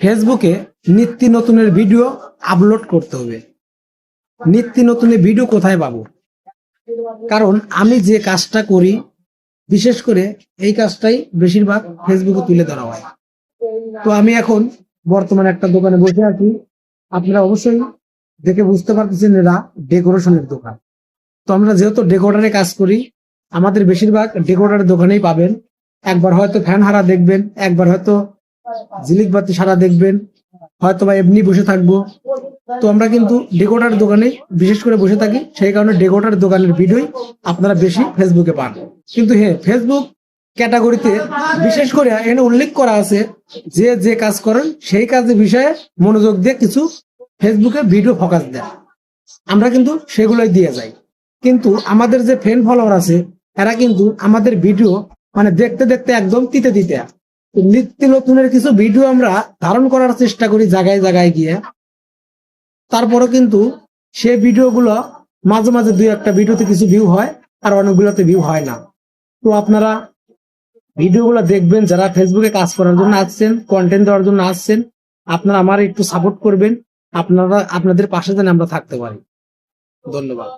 ফেসবুকে নিত্য নতুনের ভিডিও আপলোড করতে হবে। নিত্য নতুনের ভিডিও কোথায় পাবো? কারণ আমি যে কাজটা করি, বিশেষ করে এই কাজটাই বেশিরভাগ ফেসবুকে তুলে ধরা হয়। তো আমি এখন বর্তমানে একটা দোকানে বসে আছি। আপনারা অবশ্যই দেখে বুঝতে পারতেছেন এরা ডেকোরেশনের দোকান। তো আমরা যেহেতু ডেকোরেটরে কাজ করি, আমাদের বেশিরভাগ ডেকোরেটরের দোকানেই পাবেন। একবার হয়তো ফ্যান হারা দেখবেন, একবার হয়তো ঝিলিক বাতি সারা দেখবেন, হয়তো বা এমনি বসে থাকবো। তো আমরা কিন্তু ডেকোরেটর দোকানে বিশেষ করে বসে থাকি, সেই কারণে ডেকোরেটর দোকানের ভিডিওই আপনারা বেশি ফেসবুকে পান। কিন্তু হ্যাঁ, ফেসবুক ক্যাটাগরিতে বিশেষ করে এখানে উল্লেখ করা আছে যে যে কাজ করেন সেই কাজের বিষয়ে মনোযোগ দিয়ে কিছু ফেসবুকে ভিডিও ফোকাস দেয়, আমরা কিন্তু সেগুলোই দিয়ে যাই। কিন্তু আমাদের যে ফ্রেন্ড ফলোয়ার আছে, এরা কিন্তু আমাদের ভিডিও মানে দেখতে দেখতে একদম তিতে তিতে। নিত্য নতুনের কিছু ভিডিও আমরা ধারণ করার চেষ্টা করি জায়গায় জায়গায় গিয়ে, তারপরও কিন্তু সে ভিডিওগুলো মাঝে মাঝে দুই একটা ভিডিওতে কিছু ভিউ হয়, আর অনেকগুলোতে ভিউ হয় না। তো আপনারা ভিডিওগুলো দেখবেন, যারা ফেসবুকে কাজ করার জন্য আসছেন, কন্টেন্ট দেওয়ার জন্য আসছেন, আপনারা আমার একটু সাপোর্ট করবেন। আপনারা আপনাদের পাশে যেন আমরা থাকতে পারি। ধন্যবাদ।